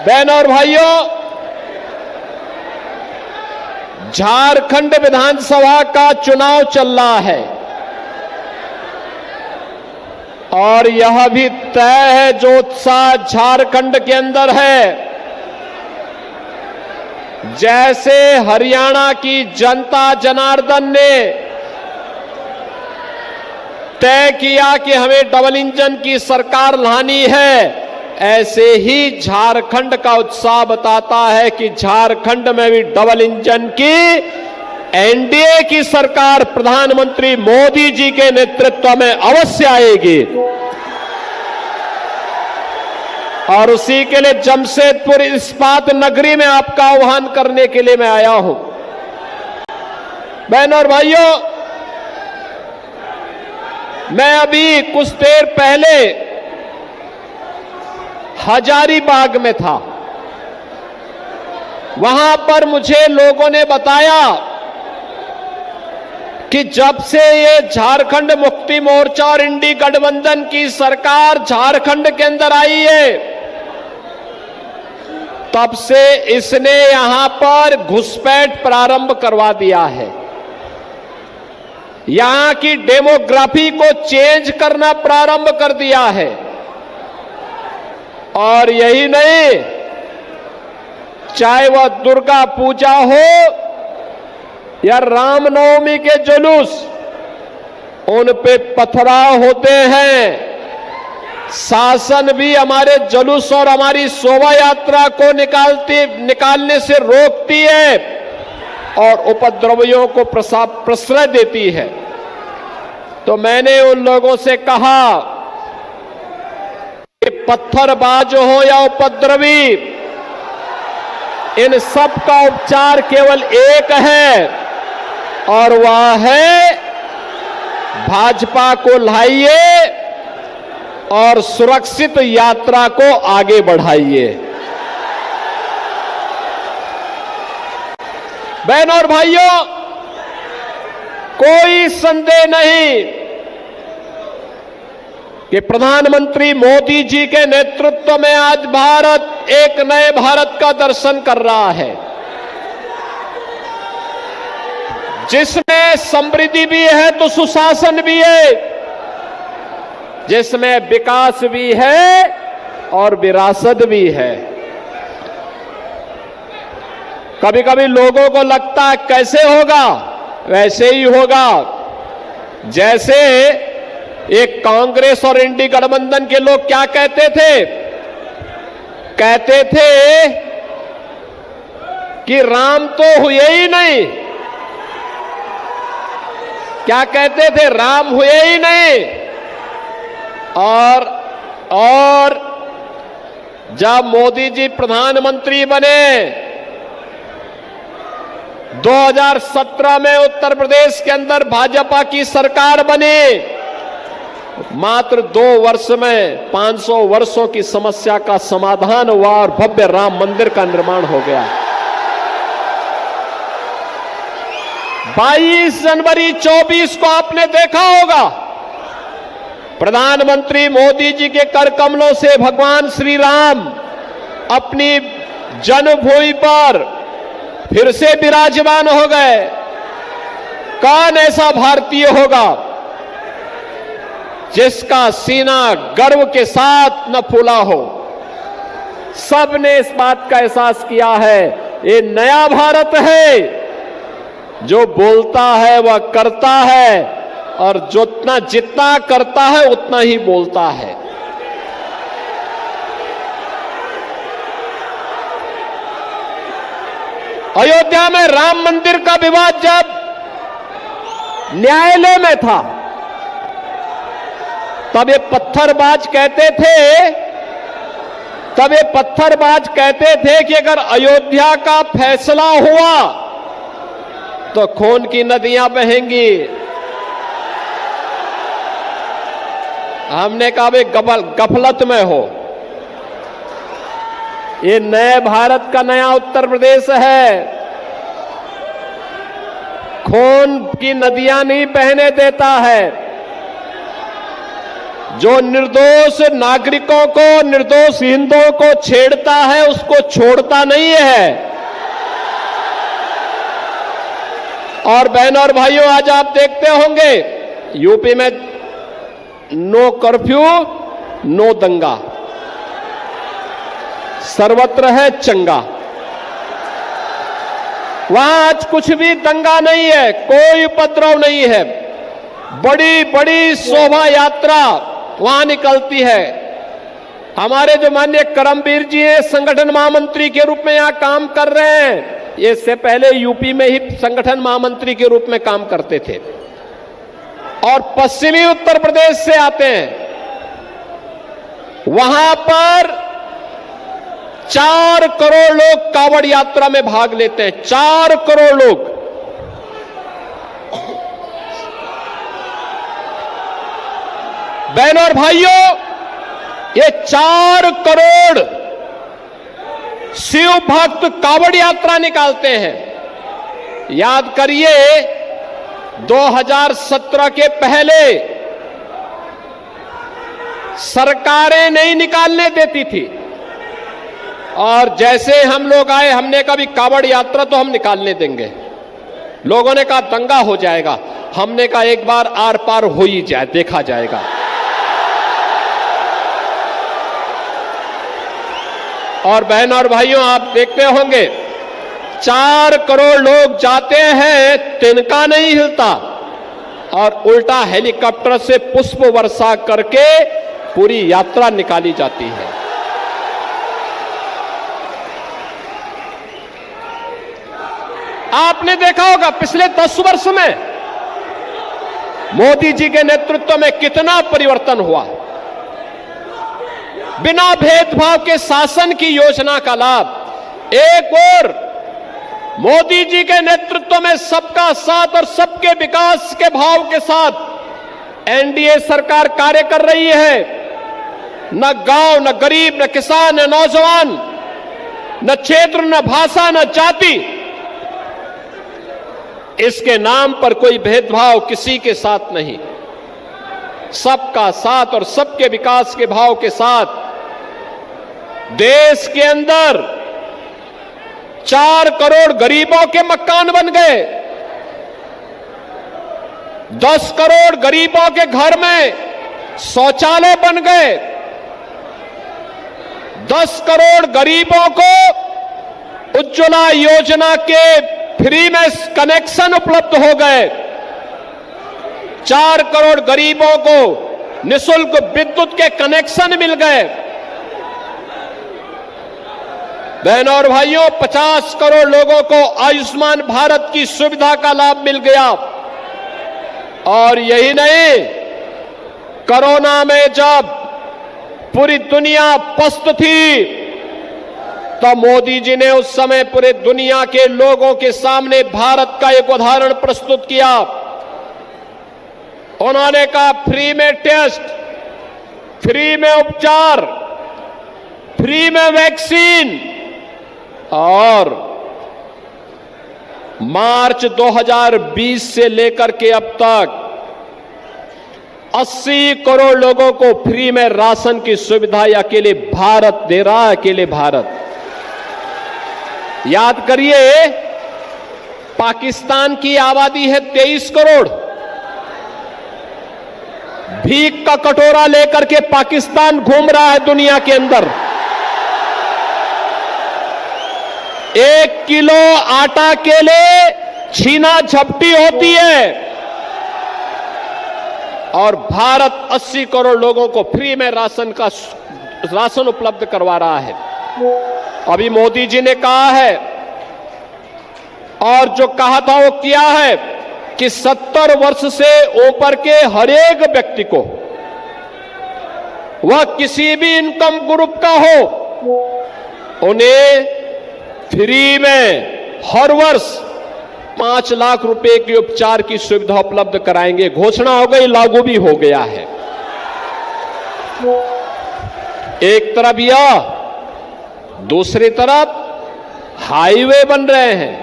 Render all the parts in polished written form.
बहनों और भाइयों, झारखंड विधानसभा का चुनाव चल रहा है और यह भी तय है जो उत्साह झारखंड के अंदर है, जैसे हरियाणा की जनता जनार्दन ने तय किया कि हमें डबल इंजन की सरकार लानी है, ऐसे ही झारखंड का उत्साह बताता है कि झारखंड में भी डबल इंजन की एनडीए की सरकार प्रधानमंत्री मोदी जी के नेतृत्व में अवश्य आएगी। और उसी के लिए जमशेदपुर इस्पात नगरी में आपका आह्वान करने के लिए मैं आया हूं। बहनों और भाइयों, मैं अभी कुछ देर पहले हजारीबाग में था। वहां पर मुझे लोगों ने बताया कि जब से ये झारखंड मुक्ति मोर्चा और इंडी गठबंधन की सरकार झारखंड के अंदर आई है, तब से इसने यहां पर घुसपैठ प्रारंभ करवा दिया है। यहां की डेमोग्राफी को चेंज करना प्रारंभ कर दिया है। और यही नहीं, चाहे वह दुर्गा पूजा हो या रामनवमी के जुलूस, उन पे पथराव होते हैं। शासन भी हमारे जुलूस और हमारी शोभा यात्रा को निकालने से रोकती है और उपद्रवियों को प्रश्रय देती है। तो मैंने उन लोगों से कहा कि पत्थरबाज हो या उपद्रवी, इन सब का उपचार केवल एक है और वह है भाजपा को लाइए और सुरक्षित यात्रा को आगे बढ़ाइए। बहनों और भाइयों, कोई संदेह नहीं कि प्रधानमंत्री मोदी जी के नेतृत्व में आज भारत एक नए भारत का दर्शन कर रहा है, जिसमें समृद्धि भी है तो सुशासन भी है, जिसमें विकास भी है और विरासत भी है। कभी कभी लोगों को लगता है कैसे होगा, वैसे ही होगा जैसे एक कांग्रेस और इंडी गठबंधन के लोग क्या कहते थे कि राम तो हुए ही नहीं। क्या कहते थे? राम हुए ही नहीं। और जब मोदी जी प्रधानमंत्री बने 2017 में उत्तर प्रदेश के अंदर भाजपा की सरकार बनी, मात्र 2 वर्ष में 500 वर्षों की समस्या का समाधान हुआ और भव्य राम मंदिर का निर्माण हो गया। 22 जनवरी 24 को आपने देखा होगा, प्रधानमंत्री मोदी जी के कर कमलों से भगवान श्री राम अपनी जन्मभूमि पर फिर से विराजमान हो गए। कौन ऐसा भारतीय होगा जिसका सीना गर्व के साथ न फूला हो? सबने इस बात का एहसास किया है, ये नया भारत है, जो बोलता है वह करता है और जितना करता है उतना ही बोलता है। अयोध्या में राम मंदिर का विवाद जब न्यायालय में था, तब ये पत्थरबाज कहते थे कि अगर अयोध्या का फैसला हुआ तो खून की नदियां बहेंगी। हमने कहा वे गफलत में हो, ये नए भारत का नया उत्तर प्रदेश है, खून की नदियां नहीं बहने देता है। जो निर्दोष नागरिकों को, निर्दोष हिंदुओं को छेड़ता है उसको छोड़ता नहीं है। और बहनों और भाइयों, आज आप देखते होंगे यूपी में नो कर्फ्यू, नो दंगा, सर्वत्र है चंगा। वहां आज कुछ भी दंगा नहीं है, कोई उपद्रव नहीं है। बड़ी बड़ी शोभा यात्रा वहां निकलती है। हमारे जो माननीय करमवीर जी हैं, संगठन महामंत्री के रूप में यहां काम कर रहे हैं। ये इससे पहले यूपी में ही संगठन महामंत्री के रूप में काम करते थे और पश्चिमी उत्तर प्रदेश से आते हैं। वहां पर 4 करोड़ लोग कांवड़ यात्रा में भाग लेते हैं। 4 करोड़ लोग। बहनों और भाइयों, ये 4 करोड़ शिव भक्त कांवड़ यात्रा निकालते हैं। याद करिए 2017 के पहले सरकारें नहीं निकालने देती थी और जैसे हम लोग आए, हमने कहा भी कांवड़ यात्रा तो हम निकालने देंगे। लोगों ने कहा दंगा हो जाएगा। हमने कहा एक बार आर पार हो ही जाए, देखा जाएगा। और बहनों और भाइयों, आप देखते होंगे 4 करोड़ लोग जाते हैं, तिनका नहीं हिलता और उल्टा हेलीकॉप्टर से पुष्प वर्षा करके पूरी यात्रा निकाली जाती है। आपने देखा होगा पिछले 10 वर्ष में मोदी जी के नेतृत्व में कितना परिवर्तन हुआ। बिना भेदभाव के शासन की योजना का लाभ। एक और मोदी जी के नेतृत्व में सबका साथ और सबके विकास के भाव के साथ एनडीए सरकार कार्य कर रही है। न गांव, न गरीब, न किसान, न नौजवान, न क्षेत्र, न भाषा, न जाति, इसके नाम पर कोई भेदभाव किसी के साथ नहीं। सबका साथ और सबके विकास के भाव के साथ देश के अंदर 4 करोड़ गरीबों के मकान बन गए। 10 करोड़ गरीबों के घर में शौचालय बन गए। 10 करोड़ गरीबों को उज्ज्वला योजना के फ्री में कनेक्शन उपलब्ध हो गए। 4 करोड़ गरीबों को निःशुल्क विद्युत के कनेक्शन मिल गए। बहनों और भाइयों, 50 करोड़ लोगों को आयुष्मान भारत की सुविधा का लाभ मिल गया। और यही नहीं, कोरोना में जब पूरी दुनिया पस्त थी तो मोदी जी ने उस समय पूरे दुनिया के लोगों के सामने भारत का एक उदाहरण प्रस्तुत किया। उन्होंने कहा फ्री में टेस्ट, फ्री में उपचार, फ्री में वैक्सीन। और मार्च 2020 से लेकर के अब तक 80 करोड़ लोगों को फ्री में राशन की सुविधा अकेले भारत दे रहा है। अकेले भारत। याद करिए, पाकिस्तान की आबादी है 23 करोड़। भीख का कटोरा लेकर के पाकिस्तान घूम रहा है दुनिया के अंदर। 1 किलो आटा के लिए छीना झपटी होती है और भारत 80 करोड़ लोगों को फ्री में राशन उपलब्ध करवा रहा है। अभी मोदी जी ने कहा है और जो कहा था वो किया है कि 70 वर्ष से ऊपर के हर एक व्यक्ति को, वह किसी भी इनकम ग्रुप का हो, उन्हें फ्री में हर वर्ष 5 लाख रुपए के उपचार की सुविधा उपलब्ध कराएंगे। घोषणा हो गई, लागू भी हो गया है। एक तरफ यह, दूसरी तरफ हाईवे बन रहे हैं,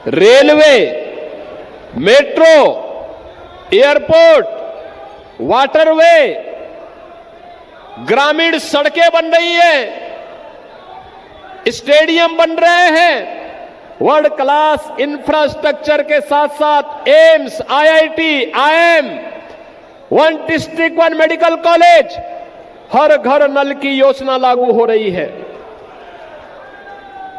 रेलवे, मेट्रो, एयरपोर्ट, वाटरवे, ग्रामीण सड़कें बन रही हैं, स्टेडियम बन रहे हैं, वर्ल्ड क्लास इंफ्रास्ट्रक्चर के साथ साथ AIIMS, IIT, IIM, one district one medical college, हर घर नल की योजना लागू हो रही है।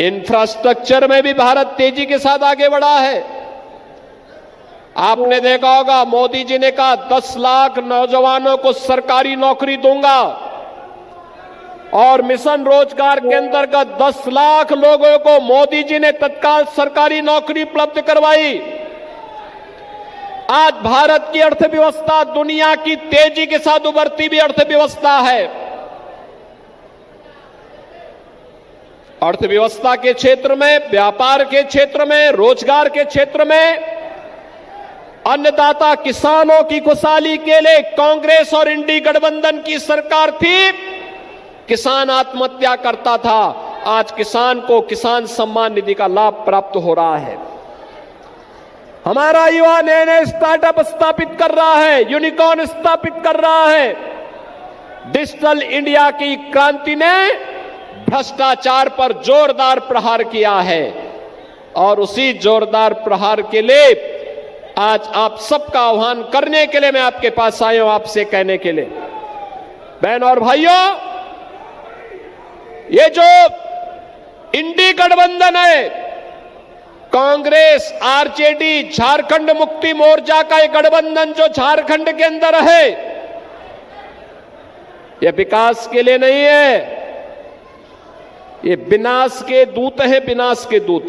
इंफ्रास्ट्रक्चर में भी भारत तेजी के साथ आगे बढ़ा है। आपने देखा होगा मोदी जी ने कहा 10 लाख नौजवानों को सरकारी नौकरी दूंगा, और मिशन रोजगार के अंतर्गत 10 लाख लोगों को मोदी जी ने तत्काल सरकारी नौकरी उपलब्ध करवाई। आज भारत की अर्थव्यवस्था दुनिया की तेजी के साथ उभरती हुई अर्थव्यवस्था है। अर्थव्यवस्था के क्षेत्र में, व्यापार के क्षेत्र में, रोजगार के क्षेत्र में अन्नदाता किसानों की खुशहाली के लिए कांग्रेस और इंडी गठबंधन की सरकार थी। किसान आत्महत्या करता था, आज किसान को किसान सम्मान निधि का लाभ प्राप्त हो रहा है। हमारा युवा नए नए स्टार्टअप स्थापित कर रहा है, यूनिकॉर्न स्थापित कर रहा है। डिजिटल इंडिया की क्रांति ने भ्रष्टाचार पर जोरदार प्रहार किया है, और उसी जोरदार प्रहार के लिए आज आप सबका आह्वान करने के लिए मैं आपके पास आया हूं, आपसे कहने के लिए, बहन और भाइयों, ये जो इंडी गठबंधन है, कांग्रेस, आरजेडी, झारखंड मुक्ति मोर्चा का एक गठबंधन जो झारखंड के अंदर है, ये विकास के लिए नहीं है, ये विनाश के दूत है, विनाश के दूत।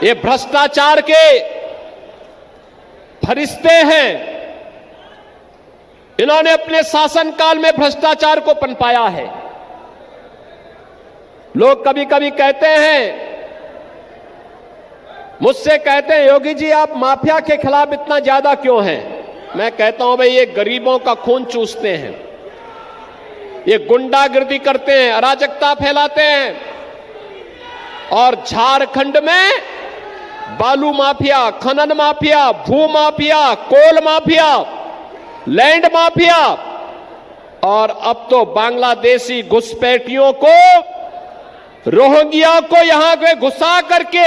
ये भ्रष्टाचार के फरिश्ते हैं। इन्होंने अपने शासनकाल में भ्रष्टाचार को पनपाया है। लोग कभी कभी कहते हैं, मुझसे कहते हैं, योगी जी आप माफिया के खिलाफ इतना ज्यादा क्यों हैं? मैं कहता हूं भाई, ये गरीबों का खून चूसते हैं, ये गुंडागिर्दी करते हैं, अराजकता फैलाते हैं, और झारखंड में बालू माफिया, खनन माफिया, भू माफिया, कोल माफिया, लैंड माफिया, और अब तो बांग्लादेशी घुसपैठियों को, रोहिंग्या को यहां पे घुसा करके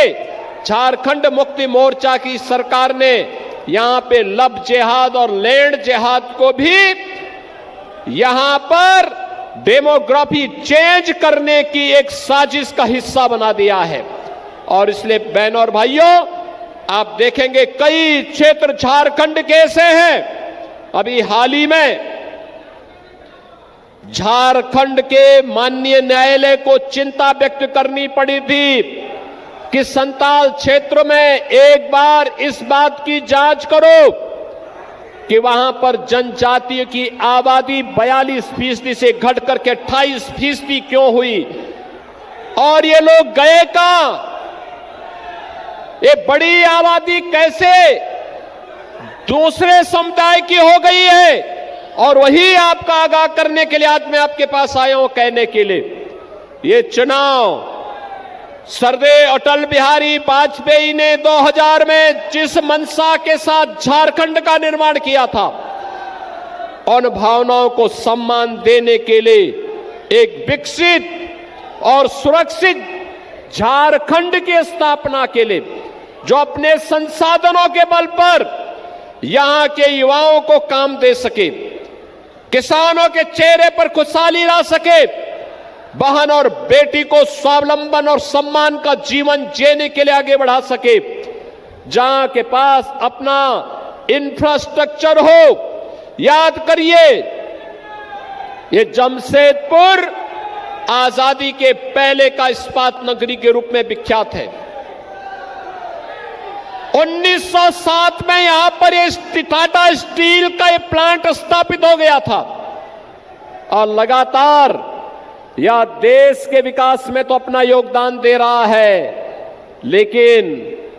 झारखंड मुक्ति मोर्चा की सरकार ने यहां पे लब जिहाद और लैंड जिहाद को भी यहां पर डेमोग्राफी चेंज करने की एक साजिश का हिस्सा बना दिया है। और इसलिए बहनों और भाइयों, आप देखेंगे कई क्षेत्र झारखंड के ऐसे हैं। अभी हाल ही में झारखंड के माननीय न्यायालय को चिंता व्यक्त करनी पड़ी थी कि संताल क्षेत्र में एक बार इस बात की जांच करो कि वहां पर जनजाति की आबादी 42% से घट करके 28% क्यों हुई, और ये लोग गए कहां? ये बड़ी आबादी कैसे दूसरे समुदाय की हो गई है? और वही आपका आगाह करने के लिए आज मैं आपके पास आया हूं, कहने के लिए, ये चुनाव सरदेय अटल बिहारी वाजपेयी ने 2000 में जिस मंशा के साथ झारखंड का निर्माण किया था, उन भावनाओं को सम्मान देने के लिए एक विकसित और सुरक्षित झारखंड की स्थापना के लिए, जो अपने संसाधनों के बल पर यहां के युवाओं को काम दे सके, किसानों के चेहरे पर खुशहाली ला सके, बहन और बेटी को स्वावलंबन और सम्मान का जीवन जीने के लिए आगे बढ़ा सके, जहां के पास अपना इंफ्रास्ट्रक्चर हो। याद करिए, ये जमशेदपुर आजादी के पहले का इस्पात नगरी के रूप में विख्यात है। 1907 में यहां पर ये टाटा स्टील का ये प्लांट स्थापित हो गया था, और लगातार यह देश के विकास में तो अपना योगदान दे रहा है, लेकिन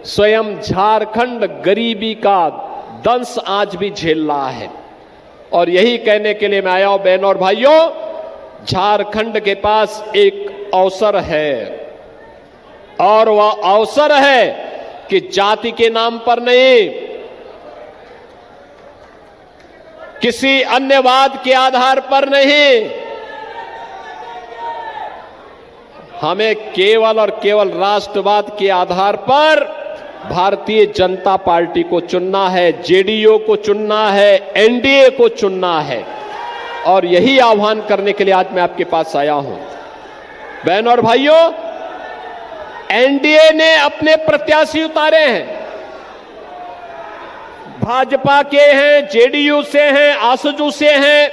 स्वयं झारखंड गरीबी का दंश आज भी झेल रहा है। और यही कहने के लिए मैं आया हूं, बहनों और भाइयों, झारखंड के पास एक अवसर है, और वह अवसर है कि जाति के नाम पर नहीं, किसी अन्यवाद के आधार पर नहीं, हमें केवल और केवल राष्ट्रवाद के आधार पर भारतीय जनता पार्टी को चुनना है, जेडीयू को चुनना है, एनडीए को चुनना है। और यही आह्वान करने के लिए आज मैं आपके पास आया हूं। बहनों और भाइयों, एनडीए ने अपने प्रत्याशी उतारे हैं, भाजपा के हैं, जेडीयू से हैं, आसजू से हैं,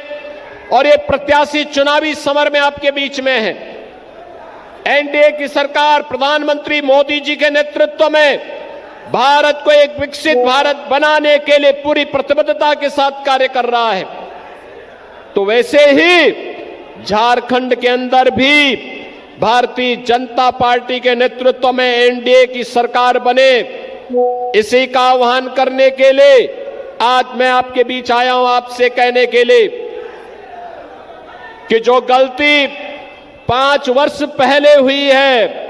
और ये प्रत्याशी चुनावी समर में आपके बीच में हैं। एनडीए की सरकार प्रधानमंत्री मोदी जी के नेतृत्व में भारत को एक विकसित भारत बनाने के लिए पूरी प्रतिबद्धता के साथ कार्य कर रहा है। तो वैसे ही झारखंड के अंदर भी भारतीय जनता पार्टी के नेतृत्व में एनडीए की सरकार बने, इसी का आह्वान करने के लिए आज मैं आपके बीच आया हूं, आपसे कहने के लिए कि जो गलती 5 वर्ष पहले हुई है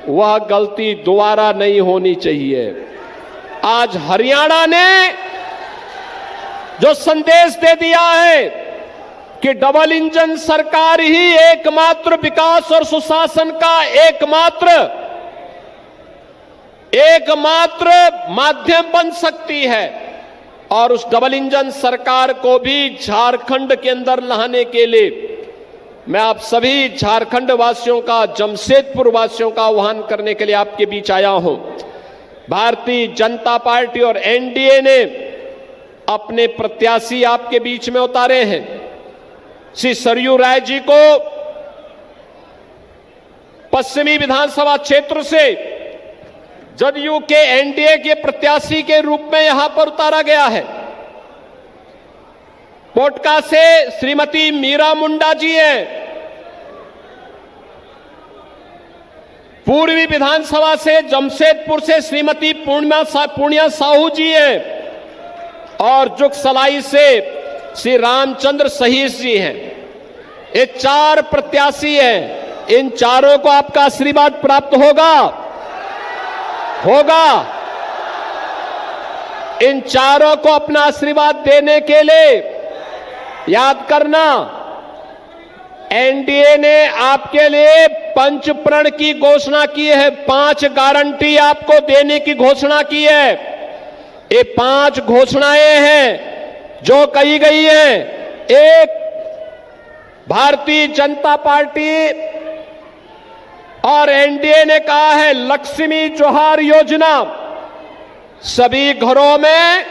वह गलती दोबारा नहीं होनी चाहिए। आज हरियाणा ने जो संदेश दे दिया है कि डबल इंजन सरकार ही एकमात्र विकास और सुशासन का एकमात्र माध्यम बन सकती है, और उस डबल इंजन सरकार को भी झारखंड के अंदर लाने के लिए मैं आप सभी झारखंड वासियों का, जमशेदपुर वासियों का आह्वान करने के लिए आपके बीच आया हूं। भारतीय जनता पार्टी और एनडीए ने अपने प्रत्याशी आपके बीच में उतारे हैं। श्री सरयू राय जी को पश्चिमी विधानसभा क्षेत्र से जदयू के एनडीए के प्रत्याशी के रूप में यहां पर उतारा गया है। कोटका से श्रीमती मीरा मुंडा जी हैं, पूर्वी विधानसभा से जमशेदपुर से श्रीमती पूर्णिया साहू जी हैं, और जुगसलाई से श्री रामचंद्र सहीश जी हैं। ये 4 प्रत्याशी हैं। इन चारों को आपका आशीर्वाद प्राप्त होगा। इन चारों को अपना आशीर्वाद देने के लिए याद करना, एनडीए ने आपके लिए पंचप्रण की घोषणा की है। 5 गारंटी आपको देने की घोषणा की है। ये 5 घोषणाएं हैं जो कही गई है। एक, भारतीय जनता पार्टी और एनडीए ने कहा है लक्ष्मी जोहार योजना, सभी घरों में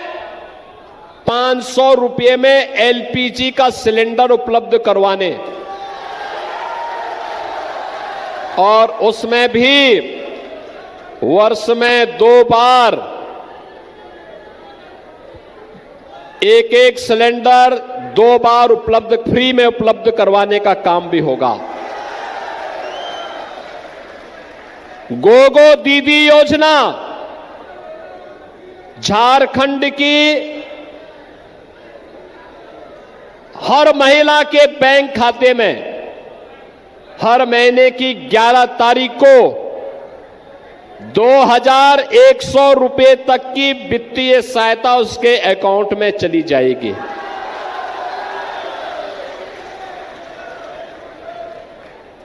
500 रुपये में एलपीजी का सिलेंडर उपलब्ध करवाने, और उसमें भी वर्ष में 2 बार एक सिलेंडर 2 बार उपलब्ध, फ्री में उपलब्ध करवाने का काम भी होगा। गोगो दीदी योजना, झारखंड की हर महिला के बैंक खाते में हर महीने की 11 तारीख को 2100 रुपए तक की वित्तीय सहायता उसके अकाउंट में चली जाएगी।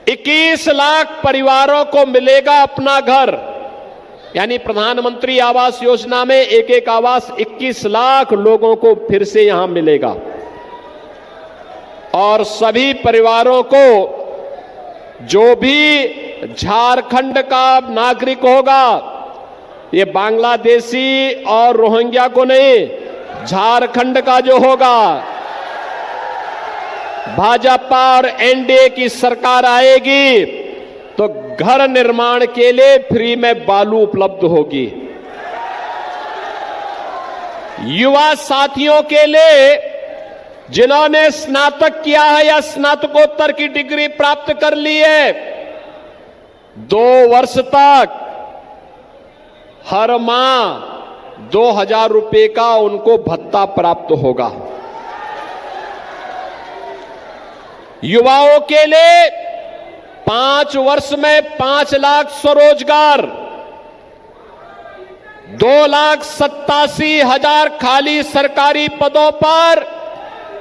इक्कीस लाख परिवारों को मिलेगा अपना घर, यानी प्रधानमंत्री आवास योजना में एक आवास 21 लाख लोगों को फिर से यहां मिलेगा। और सभी परिवारों को, जो भी झारखंड का नागरिक होगा, ये बांग्लादेशी और रोहिंग्या को नहीं, झारखंड का जो होगा, भाजपा और एनडीए की सरकार आएगी तो घर निर्माण के लिए फ्री में बालू उपलब्ध होगी। युवा साथियों के लिए जिन्होंने स्नातक किया है या स्नातकोत्तर की डिग्री प्राप्त कर ली है, 2 वर्ष तक हर माह 2000 रुपए का उनको भत्ता प्राप्त होगा। युवाओं के लिए 5 वर्ष में 5 लाख स्वरोजगार, 2,87,000 खाली सरकारी पदों पर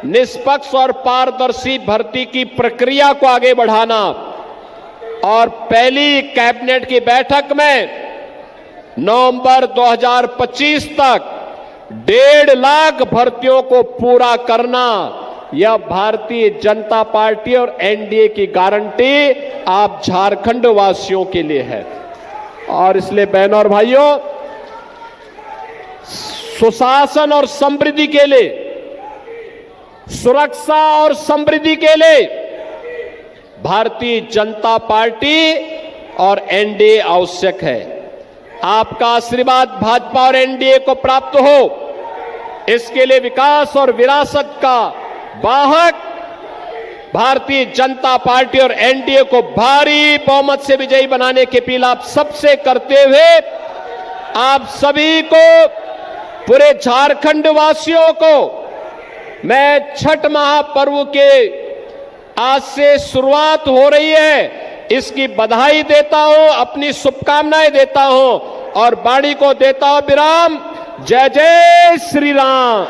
निष्पक्ष और पारदर्शी भर्ती की प्रक्रिया को आगे बढ़ाना और पहली कैबिनेट की बैठक में नवंबर 2025 तक 1.5 लाख भर्तियों को पूरा करना, यह भारतीय जनता पार्टी और एनडीए की गारंटी आप झारखंड वासियों के लिए है। और इसलिए बहनों और भाइयों, सुशासन और समृद्धि के लिए, सुरक्षा और समृद्धि के लिए भारतीय जनता पार्टी और एनडीए आवश्यक है। आपका आशीर्वाद भाजपा और एनडीए को प्राप्त हो, इसके लिए विकास और विरासत का वाहक भारतीय जनता पार्टी और एनडीए को भारी बहुमत से विजयी बनाने की अपील आप सबसे करते हुए, आप सभी को, पूरे झारखंड वासियों को मैं छठ महापर्व के आज से शुरुआत हो रही है, इसकी बधाई देता हूं, अपनी शुभकामनाएं देता हूं और वाणी को देता हूं विराम। जय जय श्री राम।